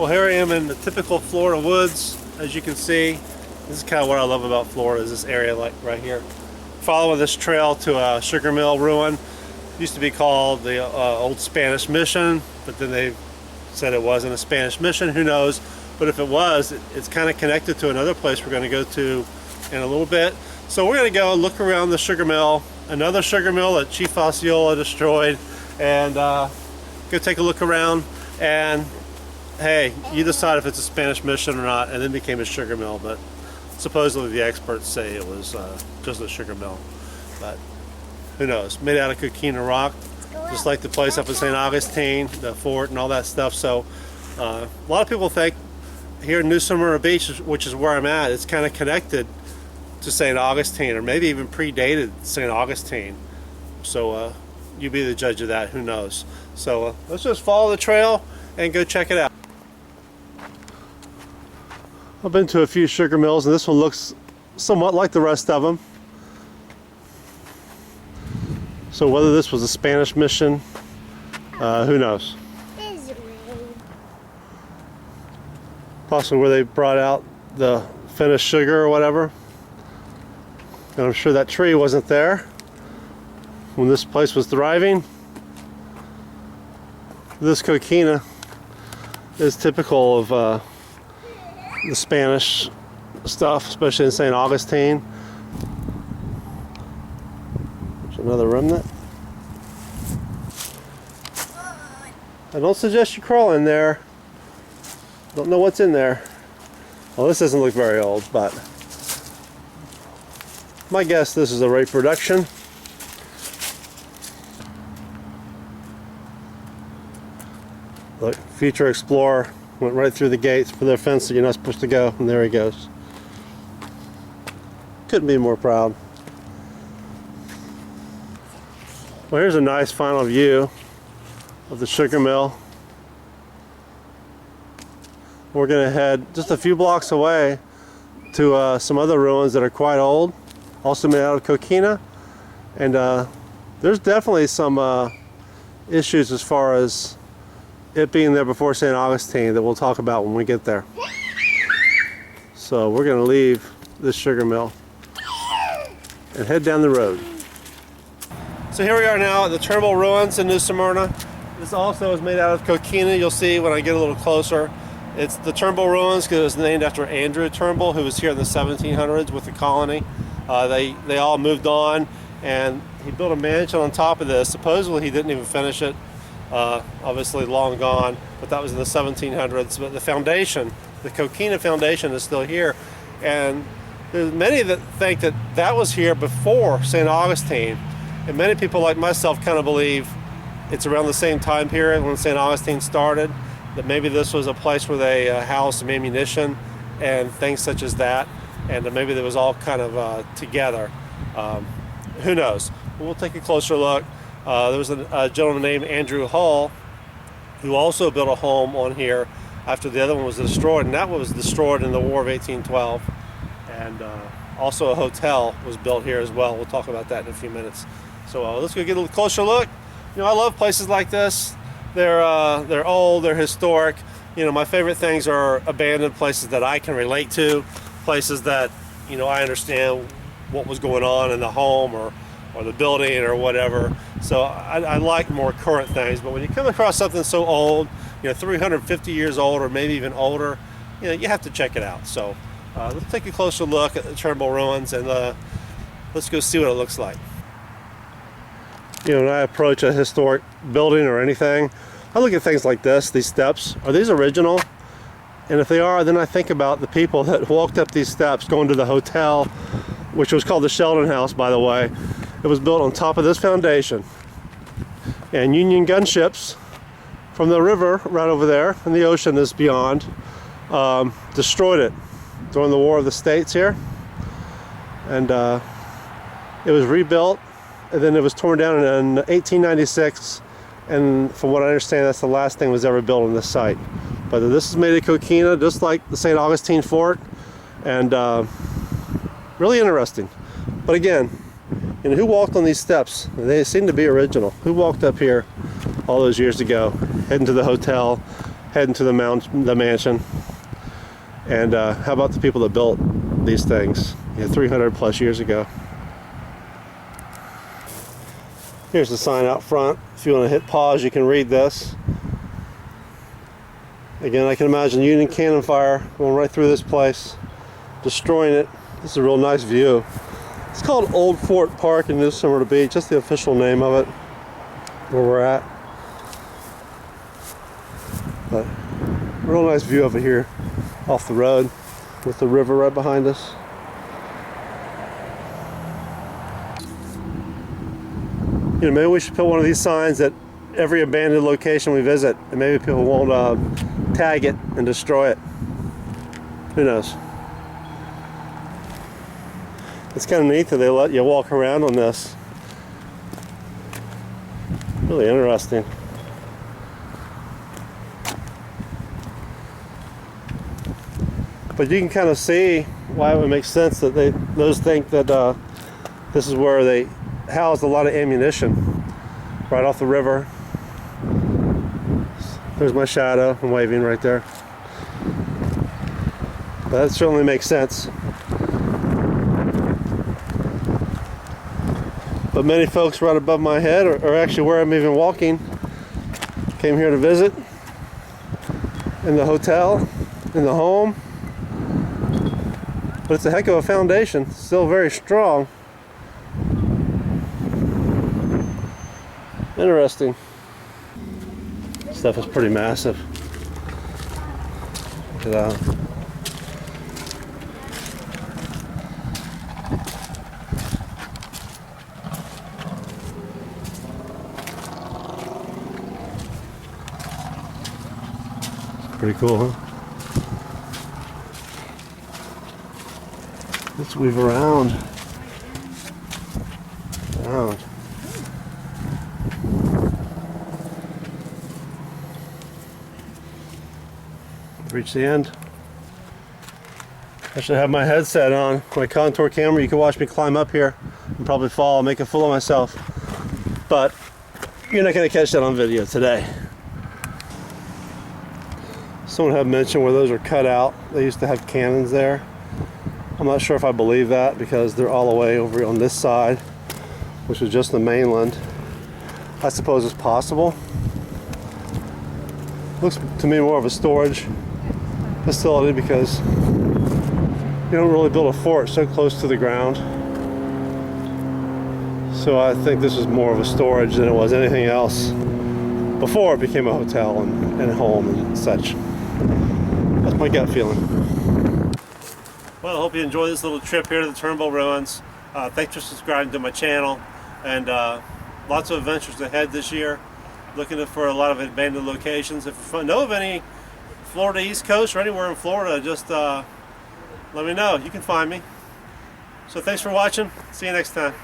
Well, here I am in the typical Florida woods. As you can see, this is kind of what I love about Florida, is this area like right here. Following this trail to a sugar mill ruin. Used to be called the old Spanish Mission, but then they said it wasn't a Spanish mission, who knows. But if it was, it's kind of connected to another place we're going to go to in a little bit. So we're going to go look around the sugar mill, another sugar mill that Chief Osceola destroyed, and go take a look around. And hey, you decide if it's a Spanish mission or not, and then became a sugar mill. But supposedly the experts say it was just a sugar mill, but who knows? Made out of coquina rock, just like the place up in St. Augustine, the fort and all that stuff. So a lot of people think here in New Smyrna Beach, which is where I'm at, it's kind of connected to St. Augustine, or maybe even predated St. Augustine. So you be the judge of that, who knows. So let's just follow the trail and go check it out. I've been to a few sugar mills, and this one looks somewhat like the rest of them. So whether this was a Spanish mission, who knows? Possibly where they brought out the finished sugar or whatever. And I'm sure that tree wasn't there when this place was thriving. This coquina is typical of the Spanish stuff, especially in St. Augustine. There's another remnant. I don't suggest you crawl in there. Don't know what's in there. Well, this doesn't look very old, but my guess this is a reproduction. Look, future explorer went right through the gates for their fence that you're not supposed to go, and there he goes. Couldn't be more proud. Well, here's a nice final view of the sugar mill. We're going to head just a few blocks away to some other ruins that are quite old, also made out of coquina. And there's definitely some issues as far as it being there before St. Augustine that we'll talk about when we get there. So we're going to leave this sugar mill and head down the road. So here we are now at the Turnbull ruins in New Smyrna. This also is made out of coquina. You'll see when I get a little closer. It's the Turnbull ruins because it was named after Andrew Turnbull, who was here in the 1700s with the colony. They all moved on, and he built a mansion on top of this. Supposedly he didn't even finish it. Obviously long gone, but that was in the 1700s. But the foundation, the coquina foundation, is still here, and there's many that think that that was here before St. Augustine, and many people like myself kind of believe it's around the same time period when St. Augustine started, that maybe this was a place where they housed some ammunition and things such as that, and that maybe it was all kind of together. Who knows? We'll take a closer look. There was a gentleman named Andrew Hull who also built a home on here after the other one was destroyed, and that one was destroyed in the War of 1812. And also a hotel was built here as well. We'll talk about that in a few minutes. So let's go get a little closer look. You know, I love places like this. They're old, they're historic. You know, my favorite things are abandoned places that I can relate to, places that, you know, I understand what was going on in the home or the building or whatever. So I like more current things, but when you come across something so old, you know, 350 years old or maybe even older, you know, you have to check it out. So let's take a closer look at the Turnbull ruins, and let's go see what it looks like. You know, when I approach a historic building or anything, I look at things like this, these steps. Are these original? And if they are, then I think about the people that walked up these steps going to the hotel, which was called the Sheldon House, by the way. It was built on top of this foundation. And Union gunships from the river right over there, and the ocean is beyond, destroyed it during the War of the States here. And it was rebuilt, and then it was torn down in 1896, and from what I understand, that's the last thing that was ever built on this site. But this is made of coquina, just like the St. Augustine Fort, and really interesting. But again, you know, who walked on these steps? They seem to be original. Who walked up here all those years ago, heading to the hotel, heading to the mansion. And how about the people that built these things 300 plus years ago? Here's the sign out front. If you want to hit pause, you can read this. Again, I can imagine Union cannon fire going right through this place, destroying it. This is a real nice view. It's called Old Fort Park in New Smyrna Beach. That's the official name of it, where we're at. But real nice view over here off the road with the river right behind us. Maybe we should put one of these signs at every abandoned location we visit, and maybe people won't tag it and destroy it. Who knows? It's kind of neat that they let you walk around on this. Really interesting. But you can kind of see why it would make sense that those think that this is where they housed a lot of ammunition, right off the river. There's my shadow. I'm waving right there. But that certainly makes sense. But many folks right above my head, or actually where I'm even walking, came here to visit, in the hotel, in the home. But it's a heck of a foundation, still very strong. Interesting. Stuff is pretty massive. Look at that. Pretty cool, huh? Let's weave around. Reach the end. I should have my headset on, my contour camera. You can watch me climb up here and probably fall and make a fool of myself. But you're not going to catch that on video today. Someone had mentioned where those are cut out. They used to have cannons there. I'm not sure if I believe that because they're all the way over on this side, which is just the mainland. I suppose it's possible. Looks to me more of a storage facility because you don't really build a fort so close to the ground. So I think this is more of a storage than it was anything else before it became a hotel and a home and such. That's my gut feeling. Well, I hope you enjoyed this little trip here to the Turnbull ruins. Thanks for subscribing to my channel, and lots of adventures ahead this year. Looking for a lot of abandoned locations. If you know of any Florida East Coast or anywhere in Florida, just let me know. You can find me. So thanks for watching. See you next time.